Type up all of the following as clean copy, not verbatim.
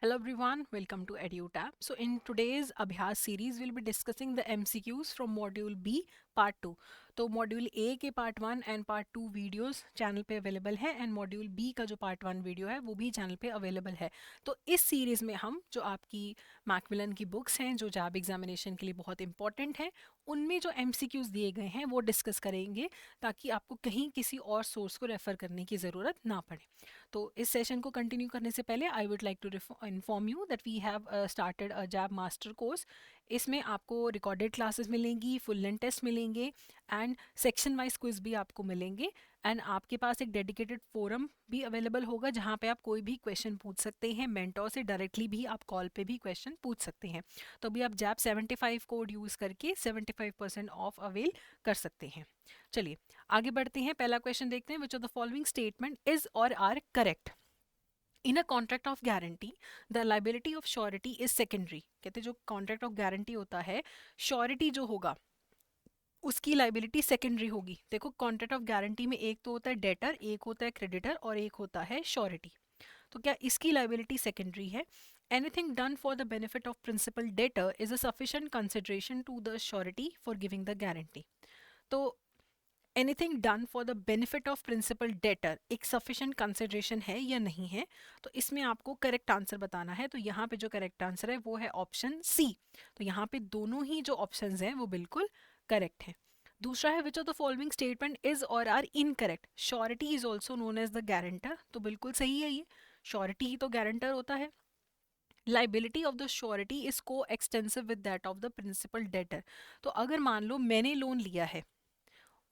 Hello everyone, welcome to EduTab. So in today's Abhyas series, we'll be discussing the MCQs from Module B Part 2. तो module A के part 1 and part 2 videos channel पे available है and module B का जो part 1 video है वो भी channel पे अवेलेबल है। तो इस सीरीज़ में हम जो आपकी मैकमिलन की बुक्स हैं जो जैब एग्जामिनेशन के लिए बहुत इंपॉर्टेंट हैं उनमें जो एमसीक्यूज दिए गए हैं वो डिस्कस करेंगे ताकि आपको कहीं किसी और सोर्स को रेफ़र करने की ज़रूरत ना पड़े। तो इस सेशन को कंटिन्यू करने से पहले I would like to inform you that we have started a JAIIB master course. इसमें आपको रिकॉर्डेड क्लासेस मिलेंगी, फुल लेंथ टेस्ट मिलेंगे एंड सेक्शन वाइज क्विज भी आपको मिलेंगे एंड आपके पास एक डेडिकेटेड फोरम भी अवेलेबल होगा जहाँ पे आप कोई भी क्वेश्चन पूछ सकते हैं। मेंटोर से डायरेक्टली भी आप कॉल पे भी क्वेश्चन पूछ सकते हैं। तो अभी आप जैब 75 कोड यूज़ करके 75% ऑफ अवेल कर सकते हैं। चलिए आगे बढ़ते हैं। पहला क्वेश्चन देखते हैं। Which of the following statement is और are correct? In a contract of guarantee the liability of surety is secondary. कहते हैं जो कॉन्ट्रैक्ट ऑफ गारंटी होता है, श्योरिटी जो होगा उसकी लाइबिलिटी सेकेंडरी होगी। देखो कॉन्ट्रैक्ट ऑफ गारंटी में एक तो होता है डेटर, एक होता है क्रेडिटर और एक होता है श्योरिटी। तो क्या इसकी लाइबिलिटी सेकेंडरी है? Anything done for the benefit of principal debtor is a sufficient consideration to the surety for giving the guarantee. तो anything done for the benefit of principal debtor एक सफिशिएंट कंसिडरेशन है या नहीं है? तो इसमें आपको करेक्ट आंसर बताना है। तो यहाँ पे जो करेक्ट आंसर है वो है ऑप्शन सी। तो यहाँ पे दोनों ही जो ऑप्शंस हैं वो बिल्कुल करेक्ट हैं। दूसरा है which of the following statement is और are incorrect? Surety is also known as the guarantor. तो बिल्कुल सही है ये, श्योरिटी ही तो गारंटर होता है। Liability of the surety is coextensive with that of the principal debtor. तो अगर मान लो मैंने लोन लिया है,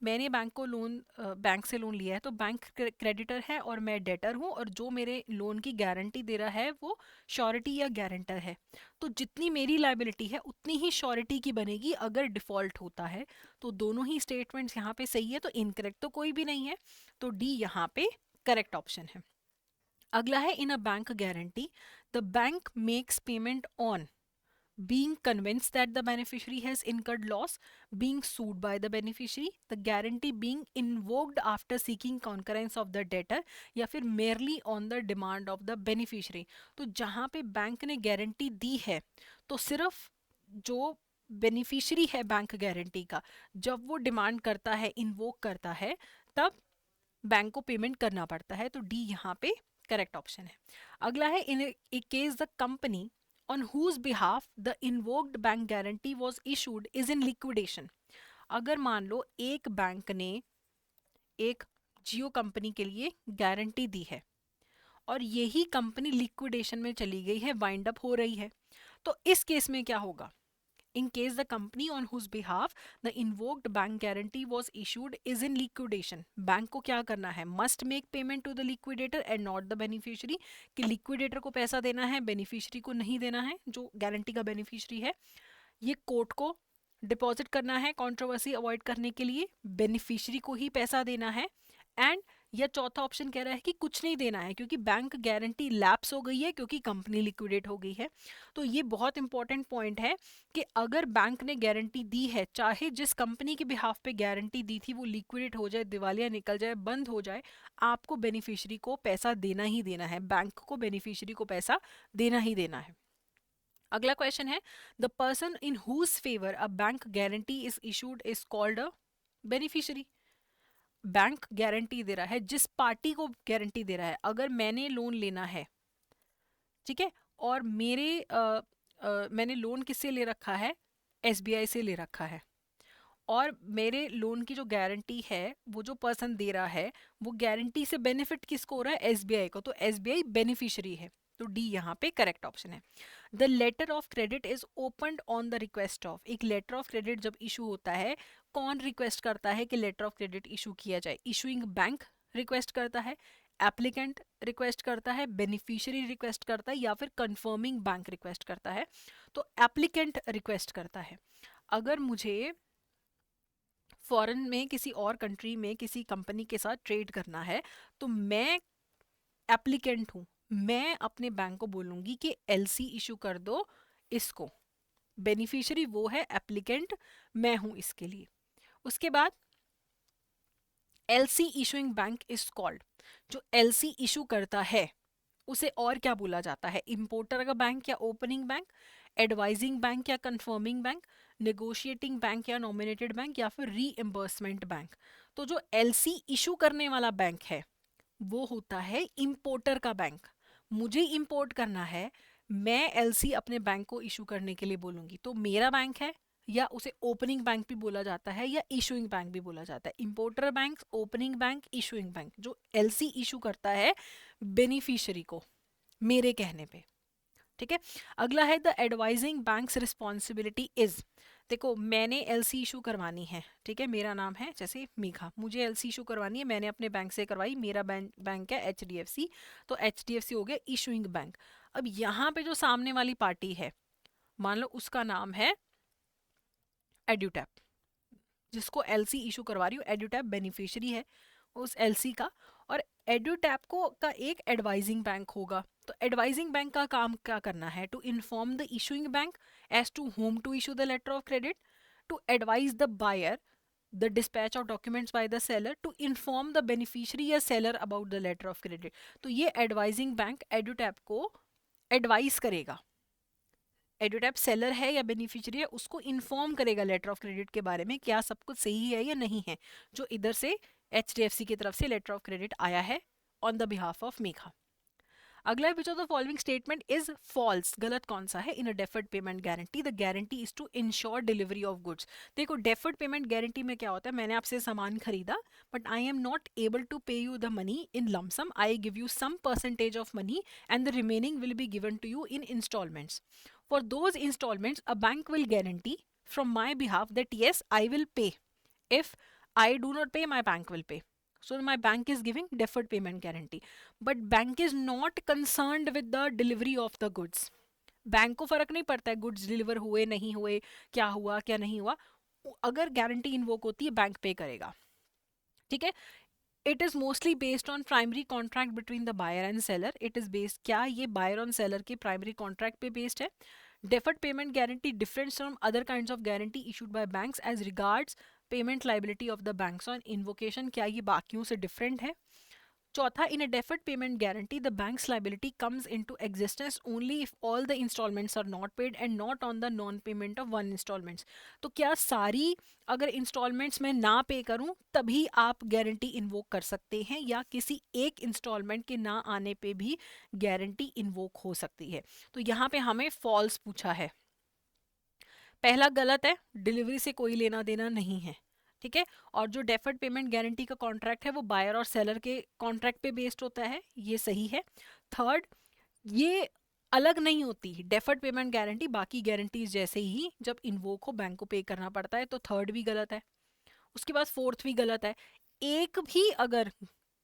मैंने बैंक से लोन लिया है, तो बैंक क्रेडिटर है और मैं डेटर हूँ और जो मेरे लोन की गारंटी दे रहा है वो श्योरिटी या गारंटर है। तो जितनी मेरी लाइबिलिटी है उतनी ही श्योरिटी की बनेगी अगर डिफॉल्ट होता है। तो दोनों ही स्टेटमेंट्स यहाँ पे सही है, तो इनकरेक्ट तो कोई भी नहीं है। तो डी यहाँ पे करेक्ट ऑप्शन है। अगला है in a bank guarantee the bank makes payment on being convinced that the beneficiary has incurred loss, being sued by the beneficiary, the guarantee being invoked after seeking concurrence of the debtor, या फिर merely on the demand of the beneficiary। तो जहाँ पे bank ने guarantee दी है तो सिर्फ जो बेनिफिशियरी है बैंक गारंटी का, जब वो डिमांड करता है, इन्वोक करता है, तब बैंक को पेमेंट करना पड़ता है। तो डी यहाँ पे करेक्ट ऑप्शन है। अगला है in a case the company on whose behalf the invoked bank guarantee was issued is in liquidation। अगर मान लो एक बैंक ने एक जियो कंपनी के लिए गारंटी दी है और यही कंपनी लिक्विडेशन में चली गई है, वाइंड अप हो रही है, तो इस केस में क्या होगा? In case the company on whose behalf the invoked bank guarantee was issued is in liquidation, bank को क्या करना है? Must make payment to the liquidator and not the beneficiary। कि liquidator को पैसा देना है, beneficiary को नहीं देना है, जो गारंटी का beneficiary है। ये कोर्ट को डिपॉजिट करना है कंट्रोवर्सी अवॉइड करने के लिए, बेनिफिशियरी को ही पैसा देना है। एंड या चौथा ऑप्शन कह रहा है कि कुछ नहीं देना है क्योंकि बैंक गारंटी लैप्स हो गई है, क्योंकि कंपनी लिक्विडेट हो गई है। तो ये बहुत इंपॉर्टेंट पॉइंट है कि अगर बैंक ने गारंटी दी है, चाहे जिस कंपनी के बिहाफ पे गारंटी दी थी वो लिक्विडेट हो जाए, दिवालिया निकल जाए, बंद हो जाए, आपको बेनिफिशियरी को पैसा देना ही देना है, बैंक को बेनिफिशियरी को पैसा देना ही देना है। अगला क्वेश्चन है the person in whose favour a bank guarantee is issued is called a beneficiary. Bank guarantee दे रहा है, जिस पार्टी को गारंटी दे रहा है, अगर मैंने लोन लेना है, ठीक है, और मैंने लोन किससे ले रखा है? एसबीआई से ले रखा है, और मेरे लोन की जो गारंटी है वो जो पर्सन दे रहा है वो गारंटी से बेनिफिट किसको हो रहा है? एसबीआई को। तो एसबीआई बेनिफिशियरी है। तो डी यहाँ पे करेक्ट ऑप्शन है। The letter of credit is opened on the request of. एक लेटर ऑफ क्रेडिट जब इशू होता है, कौन रिक्वेस्ट करता है कि लेटर ऑफ क्रेडिट इशू किया जाए? इशूइंग बैंक रिक्वेस्ट करता है, एप्लीकेंट रिक्वेस्ट करता है, बेनिफिशियरी रिक्वेस्ट करता है, या फिर कंफर्मिंग बैंक रिक्वेस्ट करता है? तो एप्लीकेंट रिक्वेस्ट करता है। अगर मुझे फॉरेन में किसी और कंट्री में किसी कंपनी के साथ ट्रेड करना है, तो मैं एप्लीकेंट हूँ, मैं अपने बैंक को बोलूँगी कि एलसी इशू कर दो इसको। बेनिफिशियरी वो है, एप्लीकेंट मैं हूँ इसके लिए। उसके बाद LC issuing bank is called. जो एलसी इशू करता है उसे और क्या बोला जाता है? इंपोर्टर का बैंक या ओपनिंग बैंक, एडवाइजिंग बैंक या कंफर्मिंग बैंक, नेगोशिएटिंग बैंक या नॉमिनेटेड बैंक, या फिर रीएम्बर्समेंट बैंक। तो जो एलसी इशू करने वाला बैंक है वो होता है इंपोर्टर का बैंक। मुझे इंपोर्ट करना है, मैं एलसी अपने बैंक को इशू करने के लिए बोलूंगी, तो मेरा बैंक है, या उसे ओपनिंग बैंक भी बोला जाता है या इशूइंग बैंक भी बोला जाता है। Importer bank, opening bank, issuing bank. जो एलसी इशू करता है बेनिफिशियरी को मेरे कहने पे, ठीक है। अगला है the advising banks responsibility is. देखो मैंने एलसी इशू करवानी है, ठीक है, मेरा नाम है जैसे मेघा, मुझे एलसी इशू करवानी है, मैंने अपने बैंक से करवाई, मेरा बैंक है एचडीएफसी, तो एचडीएफसी हो गया इशूइंग बैंक। अब यहाँ पे जो सामने वाली पार्टी है, मान लो उसका नाम है एड्यूटैप, जिसको एलसी इशू करवा रही हूँ, एड्यूटैप बेनिफिशियरी है उस एलसी का, और एड्यूटैप को का एक एडवाइजिंग बैंक होगा। तो एडवाइजिंग बैंक का काम क्या करना है? To inform the issuing bank as to whom to issue the letter of credit, to advise the buyer the dispatch of documents by the seller, to inform the beneficiary या seller about the letter of credit। तो ये advising bank Edutap को advice करेगा, Edutap seller है या beneficiary है उसको inform करेगा लेटर ऑफ क्रेडिट के बारे में, क्या सब कुछ सही है या नहीं है, जो इधर से एचडीएफसी की तरफ से लेटर ऑफ क्रेडिट आया है on the behalf of Megha. अगला which of the following statement is false, गलत कौन सा है? In a deferred payment guarantee the guarantee is to ensure delivery of goods. देखो डेफर्ड पेमेंट गारंटी में क्या होता है, मैंने आपसे सामान खरीदा but I am not able to pay you the money in lump sum, I give you some percentage of money and the remaining will be given to you in instalments. For those installments, a bank will guarantee from my behalf that yes, I will pay. If I do not pay, my bank will pay. So my bank is giving deferred payment guarantee. But bank is not concerned with the delivery of the goods. Bank को फर्क नहीं पड़ता है goods deliver हुए नहीं हुए, क्या हुआ क्या नहीं हुआ, अगर गारंटी इन्वोक होती है बैंक पे करेगा, ठीक है। It is mostly based on primary contract between the buyer and seller. It is based, क्या ये बायर और सेलर के प्राइमरी कॉन्ट्रैक्ट पे बेस्ड है। Deferred payment guarantee difference from other kinds of guarantee issued by banks as regards payment liability of the banks on invocation, क्या ये बाकियों से डिफरेंट है। चौथा, in a deferred payment guarantee the banks liability comes into existence only if all the instalments are not paid and not on the non payment of one instalments. तो क्या सारी अगर इंस्टॉलमेंट्स में ना पे करूं तभी आप गारंटी इन्वोक कर सकते हैं, या किसी एक इंस्टॉलमेंट के ना आने पे भी गारंटी इन्वोक हो सकती है? तो यहाँ पे हमें फॉल्स पूछा है, पहला गलत है, डिलीवरी से कोई लेना देना नहीं है, ठीक है। और जो डेफर्ड पेमेंट गारंटी का कॉन्ट्रैक्ट है वो बायर और सेलर के कॉन्ट्रैक्ट पे बेस्ड होता है, ये सही है। थर्ड, ये अलग नहीं होती डेफर्ड पेमेंट गारंटी बाकी गारंटीज जैसे ही, जब इन्वोक हो बैंक को पे करना पड़ता है, तो थर्ड भी गलत है। उसके बाद फोर्थ भी गलत है, एक भी अगर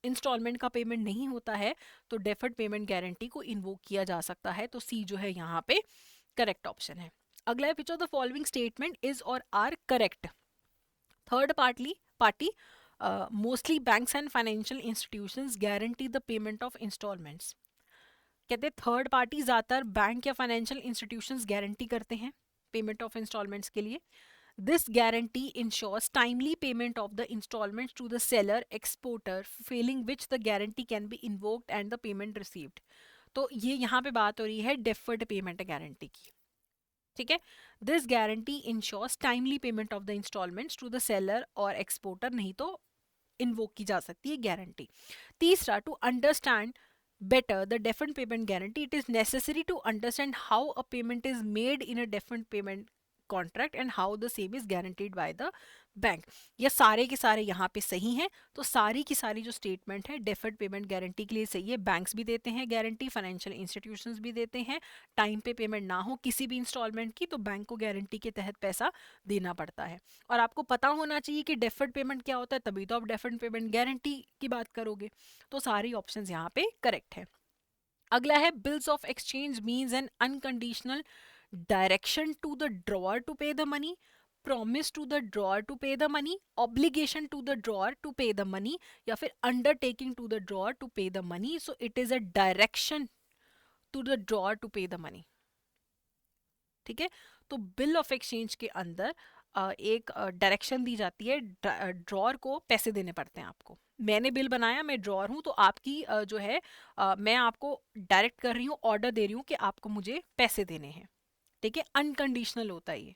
इंस्टॉलमेंट का पेमेंट नहीं होता है तो डेफर्ड पेमेंट गारंटी को इन्वोक किया जा सकता है, तो सी जो है यहाँ पे करेक्ट ऑप्शन है। अगला है which of the following statement is और are correct. Third party mostly banks and financial institutions guarantee the payment of installments. कहते हैं थर्ड पार्टी ज्यादातर बैंक या फाइनेंशियल इंस्टीट्यूशंस गारंटी करते हैं पेमेंट ऑफ इंस्टॉलमेंट्स के लिए। This guarantee ensures timely payment of the installments to the seller exporter, failing which the guarantee can be invoked and the payment received. तो ये यहाँ पे बात हो रही है डेफर्ड पेमेंट गारंटी की, ठीक है। This guarantee ensures timely payment of the installments to the seller और एक्सपोर्टर, नहीं तो इन्वोक की जा सकती है गारंटी। तीसरा, to understand better the deferred payment guarantee, it is necessary to understand how a payment is made in a deferred payment contract and how the same is guaranteed by the bank. ये सारे के सारे यहाँ पे सही हैं, तो सारी की सारी जो स्टेटमेंट है डेफर्ड पेमेंट गारंटी के लिए सही है। बैंक्स भी देते हैं गारंटी, फाइनेंशियल इंस्टीट्यूशंस भी देते हैं, टाइम पे पेमेंट ना हो किसी भी इंस्टॉलमेंट की तो बैंक को गारंटी के तहत पैसा देना पड़ता है। और आपको पता होना चाहिए कि डेफर्ड पेमेंट क्या होता है, तभी तो आप डेफर्ड पेमेंट गारंटी की बात करोगे। तो सारी ऑप्शन यहाँ पे करेक्ट है। अगला है bills of exchange means an unconditional direction to the drawer to pay the money, promise to the drawer to pay the money, obligation to the drawer to pay the money, या फिर undertaking to the drawer to pay the money. So it is a direction to the drawer to pay the money, ठीक है। तो bill of exchange के अंदर एक direction दी जाती है, ड्रॉअर को पैसे देने पड़ते हैं आपको। मैंने बिल बनाया, मैं ड्रॉअर हूँ, तो आपकी जो है मैं आपको डायरेक्ट कर रही हूँ, ऑर्डर दे रही हूँ कि आपको मुझे पैसे देने हैं। ठीक है, अनकंडीशनल होता है ये।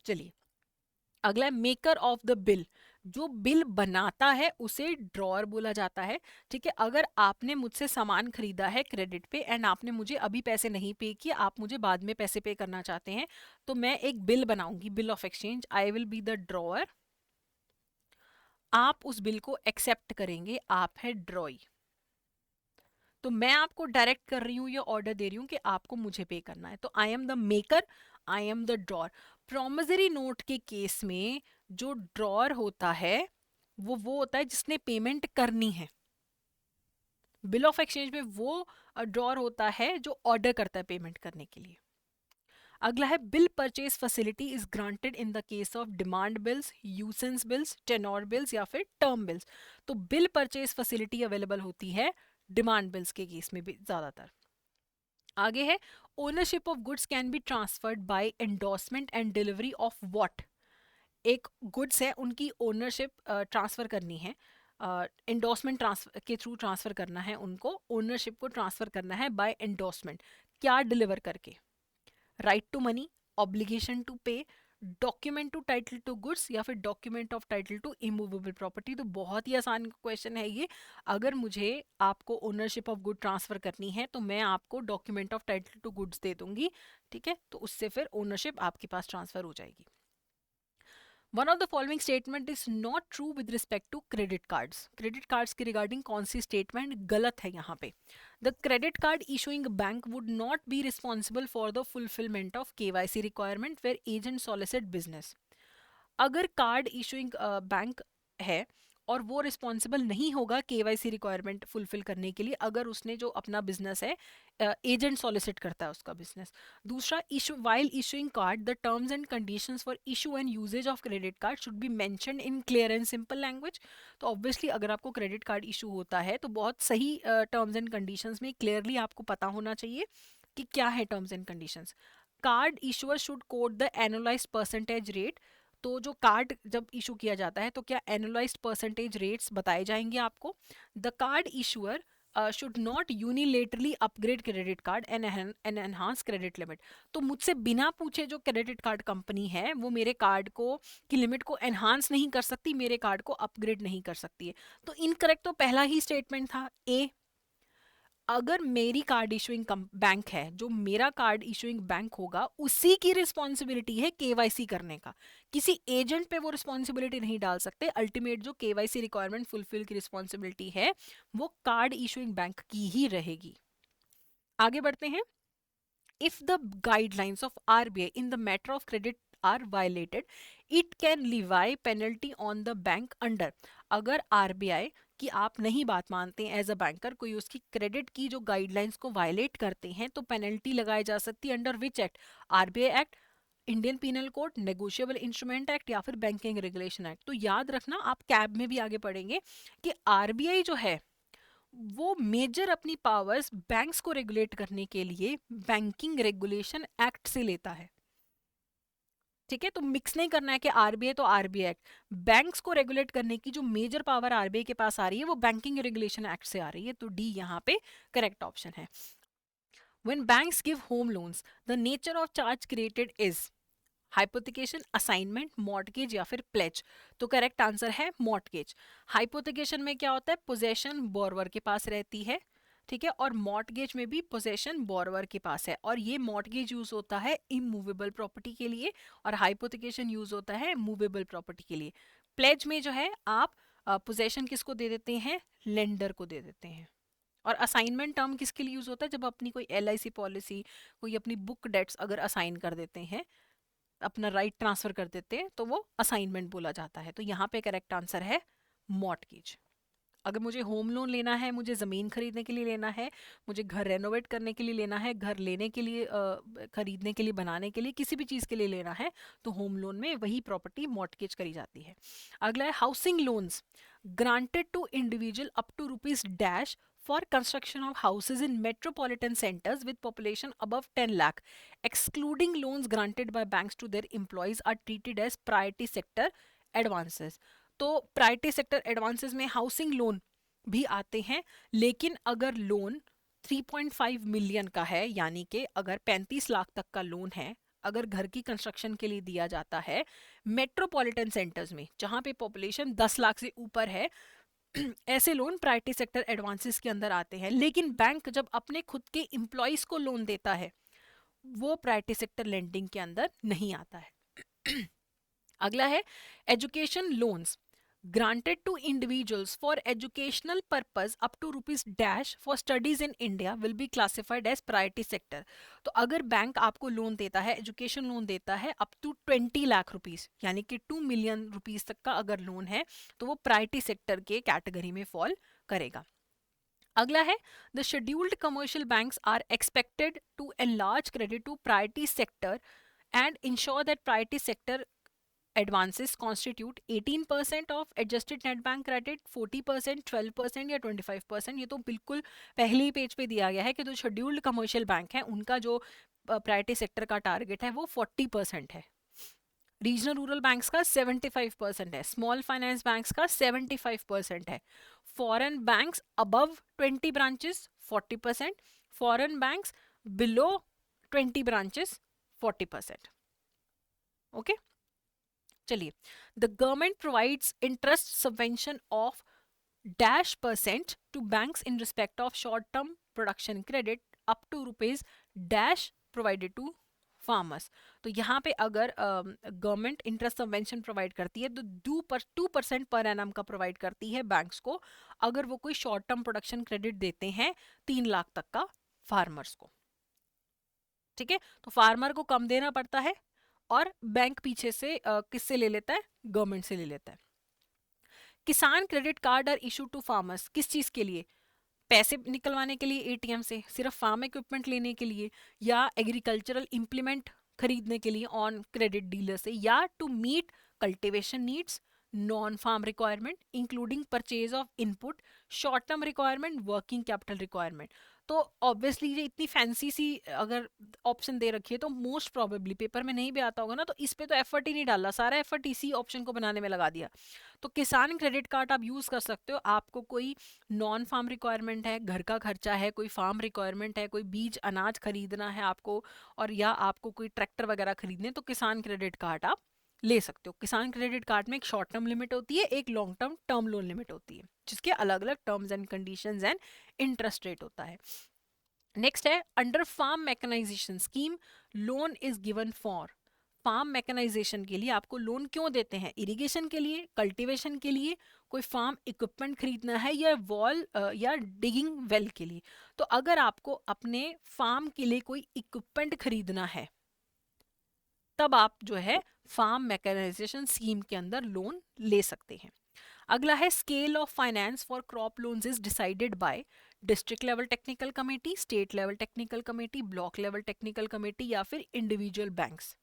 चलिए, अगला है मेकर ऑफ द बिल। जो बिल बनाता है उसे ड्रॉअर बोला जाता है। ठीक है, अगर आपने मुझसे सामान खरीदा है क्रेडिट पे एंड आपने मुझे अभी पैसे नहीं पे किए, आप मुझे बाद में पैसे पे करना चाहते हैं, तो मैं एक बिल बनाऊंगी, bill of exchange. I will be the drawer. आप उस बिल को एक्सेप्ट करेंगे, आप है ड्रॉई। तो मैं आपको डायरेक्ट कर रही हूँ, या ऑर्डर दे रही हूँ कि आपको मुझे पे करना है। तो I am the maker, I am the drawer. Promissory note के केस में जो ड्रॉअर होता है वो होता है जिसने पेमेंट करनी है। बिल ऑफ एक्सचेंज में वो ड्रॉअर होता है जो ऑर्डर करता है पेमेंट करने के लिए। अगला है bill purchase facility is granted in the case of demand bills, usance bills, tenor bills या फिर टर्म बिल्स। तो बिल परचेज फैसिलिटी अवेलेबल होती है डिमांड बिल्स के केस में भी ज्यादातर। आगे है ownership of goods can be transferred by endorsement and delivery of what. एक गुड्स है, उनकी ओनरशिप ट्रांसफर करनी है, एंडोर्समेंट ट्रांसफर के थ्रू ट्रांसफर करना है उनको, ओनरशिप को ट्रांसफर करना है बाय एंडोर्समेंट। क्या डिलीवर करके? Right to money, obligation to pay, document to title to goods या फिर document of title to immovable property. तो बहुत ही आसान क्वेश्चन है ये। अगर मुझे आपको ओनरशिप ऑफ गुड ट्रांसफर करनी है तो मैं आपको document of title to goods दे दूंगी। ठीक है, तो उससे फिर ओनरशिप आपके पास ट्रांसफर हो जाएगी। One of the following statement is not true with respect to credit cards. Credit cards के रिगार्डिंग कौन सी स्टेटमेंट गलत है यहाँ पे? The credit card issuing bank would not be responsible for the fulfilment of KYC requirement where agent solicit business. अगर card issuing bank है और वो रिस्पॉन्सिबल नहीं होगा केवाईसी रिक्वायरमेंट फुलफिल करने के लिए, अगर उसने जो अपना बिजनेस है एजेंट सॉलिसिट करता है उसका बिजनेस। दूसरा, issue while issuing card the terms and conditions for issue and usages of credit card should be mentioned in clear and simple language. तो ऑब्वियसली अगर आपको क्रेडिट कार्ड इशू होता है तो बहुत सही टर्म्स एंड कंडीशंस में क्लियरली आपको पता होना चाहिए कि क्या है terms and conditions. Card issuer should code the annualised percentage rate. तो जो कार्ड जब इशू किया जाता है तो क्या एनुअलाइज्ड परसेंटेज रेट्स बताए जाएंगे आपको। The card issuer should not unilaterally upgrade credit card and enhance credit limit. तो मुझसे बिना पूछे जो क्रेडिट कार्ड कंपनी है वो मेरे कार्ड को की लिमिट को एनहांस नहीं कर सकती, मेरे कार्ड को अपग्रेड नहीं कर सकती है। तो इनकरेक्ट तो पहला ही स्टेटमेंट था ए। अगर मेरी कार्ड इशूइंग बैंक है, जो मेरा कार्ड इशूइंग बैंक होगा उसी की रिस्पॉन्सिबिलिटी है केवाईसी करने का, किसी एजेंट पे वो रिस्पॉन्सिबिलिटी नहीं डाल सकते। अल्टीमेट जो केवाईसी रिक्वायरमेंट फुलफिल की रिस्पॉन्सिबिलिटी है वो कार्ड इशूइंग बैंक की ही रहेगी। आगे बढ़ते हैं। If the guidelines of RBI in the matter of credit are violated, it can levy penalty on the bank under। अगर RBI की आप नहीं बात मानते हैं एज अ बैंकर, कोई उसकी क्रेडिट की जो गाइडलाइंस को वायलेट करते हैं, तो पेनल्टी लगाई जा सकती है under which act? RBI act, Indian penal code, negotiable instrument act या फिर बैंकिंग रेगुलेशन एक्ट। तो याद रखना, आप कैब में भी आगे पढ़ेंगे कि आरबीआई जो है वो मेजर अपनी पावर्स बैंक्स को रेगुलेट करने के लिए बैंकिंग रेगुलेशन एक्ट से लेता है। ठीक है, तो मिक्स नहीं करना है कि आरबीआई तो आरबीआई एक्ट। बैंक्स को रेगुलेट करने की जो मेजर पावर आरबीआई के पास आ रही है वो बैंकिंग रेगुलेशन एक्ट से आ रही है। तो डी यहाँ पे करेक्ट ऑप्शन है। When banks give home loans the nature of charge created is hypothecation, assignment, mortgage या फिर प्लेज। तो करेक्ट आंसर है मॉर्टगेज। हाइपोथिकेशन में क्या होता है? पोजेशन बोरवर के पास रहती है। ठीक है, और मॉर्टगेज में भी पोजेशन बोरवर के पास है, और ये मॉर्टगेज यूज होता है इमूवेबल प्रॉपर्टी के लिए और हाइपोथिकेशन यूज होता है मूवेबल प्रॉपर्टी के लिए। प्लेज में जो है आप पोजेशन किसको दे देते हैं? लेंडर को दे देते हैं। और असाइनमेंट टर्म किसके लिए यूज होता है? जब अपनी कोई एलआईसी पॉलिसी, कोई अपनी बुक डेट्स अगर असाइन कर देते हैं, अपना राइट ट्रांसफर कर देते हैं, तो वो असाइनमेंट बोला जाता है। तो यहाँ पे करेक्ट आंसर है मॉर्टगेज। अगर मुझे होम लोन लेना है, मुझे ज़मीन खरीदने के लिए लेना है, मुझे घर रेनोवेट करने के लिए लेना है, घर लेने के लिए खरीदने के लिए, बनाने के लिए, किसी भी चीज़ के लिए लेना है, तो होम लोन में वही प्रॉपर्टी मॉर्टगेज करी जाती है। अगला है housing loans granted to individual up to rupees dash for construction of houses in metropolitan centers with population above 10 lakh, excluding loans granted by banks to their employees, are treated as priority sector advances. तो priority sector advances में housing loan भी आते हैं, लेकिन अगर loan 3.5 million का है, यानी कि अगर 35 लाख तक का लोन है, अगर घर की कंस्ट्रक्शन के लिए दिया जाता है मेट्रोपॉलिटन सेंटर्स में जहां पे पॉपुलेशन 10 लाख से ऊपर है, ऐसे लोन प्रायोरिटी सेक्टर एडवांसेस के अंदर आते हैं। लेकिन बैंक जब अपने खुद के एम्प्लॉयज को लोन देता है वो प्रायोरिटी सेक्टर लेंडिंग के अंदर नहीं आता है। अगला है education loans granted to individuals for educational purpose up to rupees dash for studies in India will be classified as priority sector। तो अगर बैंक आपको लोन देता है, एजुकेशन लोन देता है अप टू 20 लाख रुपीस, यानी कि 2 मिलियन रुपीस तक का अगर लोन है, तो वो प्रायोरिटी सेक्टर के कैटेगरी में फॉल करेगा। अगला है the scheduled commercial banks are expected to enlarge credit to priority sector and ensure that priority sector advances constitute 18% of adjusted net bank credit, 40%, 12% या 25%। ये तो बिल्कुल पहले ही पेज पे दिया गया है कि जो शेड्यूल्ड कमर्शियल बैंक है उनका जो प्रायोरिटी सेक्टर का टारगेट है वो 40% है, रीजनल रूरल बैंक्स का 75% है, स्मॉल फाइनेंस बैंक्स का 75% है, foreign banks above 20 branches 40%, foreign banks below 20 branches 40%। Okay चलिए, the government provides interest subvention of -% to banks in respect of short term production credit up to rupees dash provided to farmers. तो यहाँ पे अगर government interest subvention provide करती है तो 2% per annum का provide करती है बैंक्स को, अगर वो कोई शॉर्ट टर्म प्रोडक्शन क्रेडिट देते हैं 3 लाख तक का फार्मर्स को। ठीक है, तो फार्मर को कम देना पड़ता है और बैंक पीछे से किससे ले लेता है, गवर्नमेंट से ले लेता है। Kisan credit card are issue to farmers, किस चीज के लिए, पैसे निकलवाने के लिए एटीएम से, सिर्फ फार्म इक्विपमेंट लेने के लिए, या एग्रीकल्चरल इंप्लीमेंट खरीदने के लिए ऑन क्रेडिट डीलर से, या to meet cultivation needs, non farm requirement including purchase of input, short term requirement, working capital requirement. तो ऑब्वियसली ये इतनी फैंसी सी अगर ऑप्शन दे रखी है तो मोस्ट प्रोबेबली पेपर में नहीं भी आता होगा ना, तो इस पे तो एफर्ट ही नहीं डाला, सारा एफर्ट इसी ऑप्शन को बनाने में लगा दिया। तो किसान क्रेडिट कार्ड आप यूज कर सकते हो, आपको कोई नॉन फार्म रिक्वायरमेंट है, घर का खर्चा है, कोई फार्म रिक्वायरमेंट है, कोई बीज अनाज खरीदना है आपको, और या आपको कोई ट्रैक्टर वगैरह खरीदने, तो किसान क्रेडिट कार्ड आप ले सकते हो। किसान क्रेडिट कार्ड में एक शॉर्ट टर्म लिमिट होती है, एक long term term loan limit होती है, जिसके अलग अलग terms and conditions and interest rate होता है। नेक्स्ट है under farm mechanisation scheme loan is given for, farm mechanisation के लिए आपको लोन क्यों देते हैं, इरिगेशन के लिए, कल्टीवेशन के लिए, कोई फार्म इक्विपमेंट खरीदना है, या वॉल या डिगिंग वेल के लिए। तो अगर आपको अपने फार्म के लिए कोई इक्विपमेंट खरीदना है तब आप जो है फार्म मैकेनाइजेशन स्कीम के अंदर लोन ले सकते हैं। अगला है scale of finance for crop loans is decided by district level technical committee, state level technical committee, block level technical committee, या फिर इंडिविजुअल बैंक्स।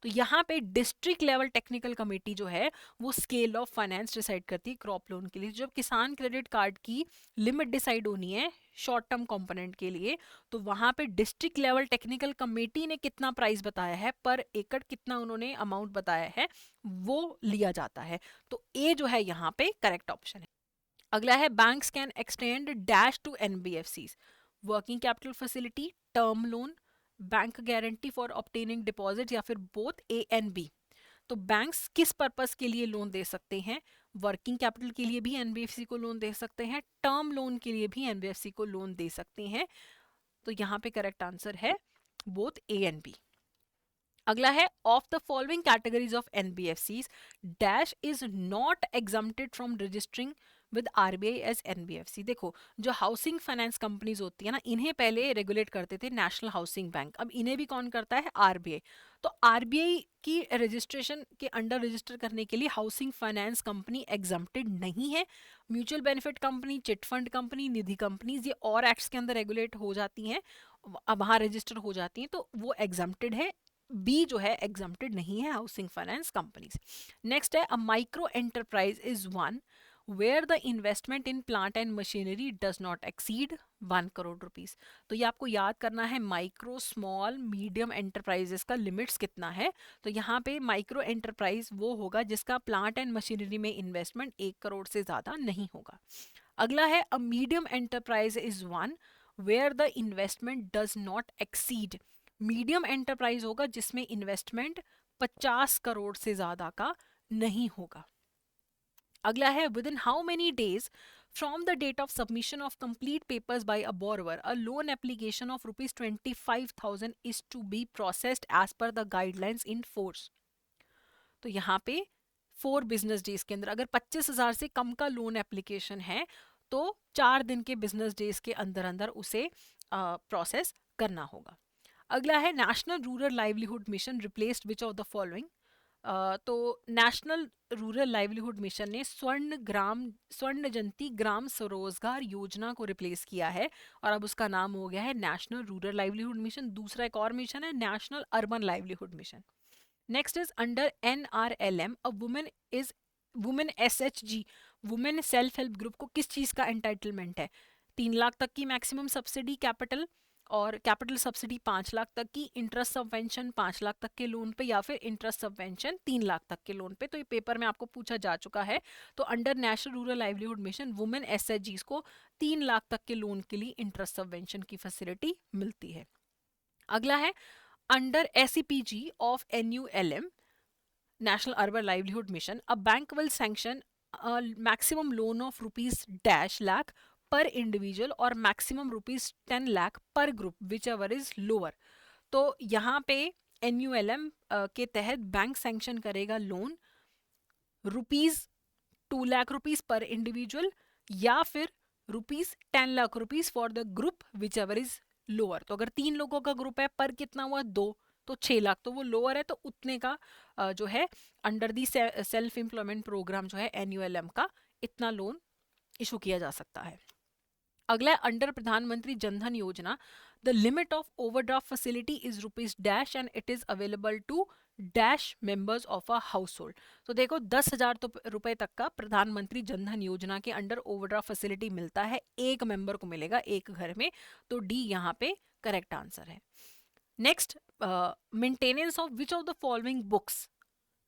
तो यहाँ पे डिस्ट्रिक्ट लेवल टेक्निकल कमेटी जो है वो स्केल ऑफ फाइनेंस डिसाइड करती है क्रॉप लोन के लिए। जब किसान क्रेडिट कार्ड की लिमिट डिसाइड होनी है शॉर्ट टर्म कंपोनेंट के लिए, तो वहां पे डिस्ट्रिक्ट लेवल टेक्निकल कमेटी ने कितना प्राइस बताया है, पर एकड़ कितना उन्होंने अमाउंट बताया है, वो लिया जाता है। तो ए जो है यहाँ पे करेक्ट ऑप्शन है। अगला है banks can extend dash to NBFCs, working capital facility, term loan, bank guarantee for obtaining deposit, या फिर बोथ ए एंड बी। तो बैंक्स किस पर्पस के लिए लोन दे सकते हैं, वर्किंग कैपिटल के लिए भी एनबीएफसी को लोन दे सकते हैं, टर्म लोन के लिए भी एनबीएफसी को लोन दे सकते हैं। तो यहाँ पे करेक्ट आंसर है बोथ ए एंड बी। अगला है of the following categories of NBFCs dash is not exempted from registering with RBI as NBFC. देखो जो हाउसिंग फाइनेंस कंपनीज होती है ना, इन्हें पहले रेगुलेट करते थे नेशनल हाउसिंग बैंक, अब इन्हें भी कौन करता है, आरबीआई। तो आरबीआई की रजिस्ट्रेशन के अंडर रजिस्टर करने के लिए हाउसिंग फाइनेंस कंपनी एग्जम्प्टेड नहीं है। Mutual benefit company, chit fund company, nidhi companies, ये और एक्ट्स के अंदर रेगुलेट हो जाती हैं, वहां रजिस्टर हो जाती हैं, तो वो एग्जम्प्टेड है। बी जो है एग्जम्प्टेड नहीं है हाउसिंग फाइनेंस कंपनीज। नेक्स्ट है a micro enterprise is one where the investment in plant and machinery does not exceed 1 crore rupees. तो ये आपको याद करना है, माइक्रो स्मॉल मीडियम एंटरप्राइजेस का लिमिट्स कितना है। तो यहाँ पे माइक्रो एंटरप्राइज वो होगा जिसका प्लांट एंड मशीनरी में इन्वेस्टमेंट 1 करोड़ से ज्यादा नहीं होगा। अगला है a medium enterprise is one where the investment does not exceed. Medium enterprise होगा जिसमें इन्वेस्टमेंट 50 करोड़ से ज्यादा का नहीं होगा। अगला है within how many days from the date of submission of complete papers by a borrower a loan application of ₹25,000 is to be processed as per the guidelines in force. तो यहाँ पे 4 बिजनेस डेज के अंदर, अगर 25,000 से कम का loan application है तो 4 दिन के बिजनेस डेज के अंदर अंदर उसे प्रोसेस करना होगा। अगला है national rural livelihood mission replaced which of the following. तो नेशनल रूरल लाइवलीहुड मिशन ने स्वर्ण जयंती ग्राम स्वरोजगार योजना को रिप्लेस किया है और अब उसका नाम हो गया है नेशनल रूरल लाइवलीहुड मिशन। दूसरा एक और मिशन है national urban livelihood mission. Next is under NRLM a women SHG women self help group को किस चीज का एंटाइटलमेंट है? 3 लाख तक की मैक्सिमम सब्सिडी कैपिटल, और कैपिटल सब्सिडी 5 लाख तक की, इंटरेस्ट सबवेंशन 5 लाख तक के लोन पे, या फिर इंटरेस्ट सबवेंशन 3 लाख तक के लोन पे। तो ये पेपर में आपको पूछा जा चुका है। तो under national rural livelihood mission women SHGs को 3 लाख तक के लोन के लिए इंटरेस्ट सबवेंशन की फैसिलिटी मिलती है। अगला है under SEPG of NULM National Urban Livelihood Mission, a bank will sanction a maximum loan of ₹dash lakh per individual और maximum ₹10 lakh per group whichever is lower। तो यहाँ पे NULM के तहत बैंक सैंक्शन करेगा लोन ₹2 लाख पर individual या फिर ₹10 lakh for the group which ever is lower. तो अगर 3 लोगों का ग्रुप है, पर कितना हुआ 2, तो 6 लाख, तो वो लोअर है तो उतने का जो है under the self employment programme जो है NULM का इतना लोन इशू किया जा सकता है। अगला है under Pradhan Mantri Jan Dhan Yojana the limit of overdraft facility is ₹dash and it is available to dash members of a household. तो देखो 10,000 रुपए तक का प्रधानमंत्री जनधन योजना के अंडर ओवरड्राफ्ट फैसिलिटी मिलता है, एक मेंबर को मिलेगा एक घर में। तो डी यहाँ पे करेक्ट आंसर है। Next, maintenance of which of the following books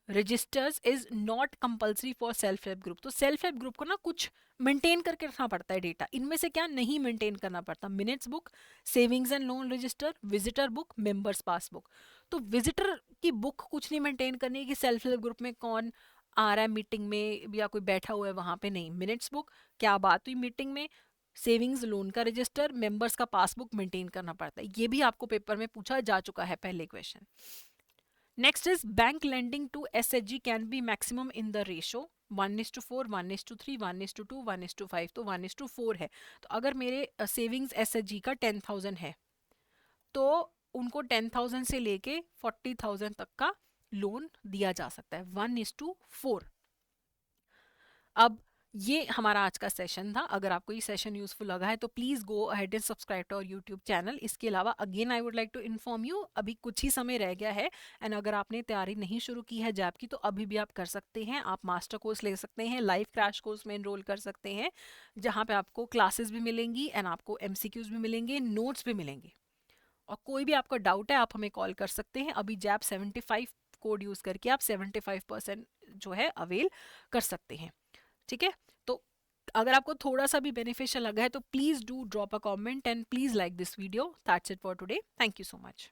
registers is not compulsory for self help group. तो सेल्फ हेल्प ग्रुप को ना कुछ मेंटेन करके रखना पड़ता है डेटा, इनमें से क्या नहीं मेंटेन करना पड़ता? Minutes book, savings and loan register, visitor book, members passbook. तो विजिटर की बुक कुछ नहीं मेंटेन करनी है कि सेल्फ हेल्प ग्रुप में कौन आ रहा है मीटिंग में या कोई बैठा हुआ है वहां पे, नहीं। मिनट्स बुक क्या बात हुई मीटिंग में, सेविंग्स लोन का रजिस्टर, मेंबर्स का पासबुक मेंटेन करना पड़ता है। ये भी आपको पेपर में पूछा जा चुका है पहले question. Next is bank lending to SHG can be maximum in the ratio 1:4, 1:3, 1:2, 1:5। तो 1:4 है। तो अगर मेरे सेविंग्स SHG का 10,000 है तो उनको 10,000 से लेके 40,000 तक का लोन दिया जा सकता है, 1:4। अब ये हमारा आज का सेशन था। अगर आपको ये सेशन यूजफुल लगा है तो please go ahead and subscribe to our YouTube channel. इसके अलावा again I would like to inform you, अभी कुछ ही समय रह गया है एंड अगर आपने तैयारी नहीं शुरू की है जैब की तो अभी भी आप कर सकते हैं। आप मास्टर कोर्स ले सकते हैं, लाइव क्रैश कोर्स में एनरोल कर सकते हैं, जहाँ पे आपको क्लासेस भी मिलेंगी एंड आपको MCQs भी मिलेंगे, नोट्स भी मिलेंगे। और कोई भी आपका डाउट है आप हमें कॉल कर सकते हैं। अभी जैब 75 कोड यूज करके आप 75% जो है अवेल कर सकते हैं। ठीक है, तो अगर आपको थोड़ा सा भी बेनिफिशियल लगा है तो please do drop a comment and please like this video. That's it for today. Thank you so much.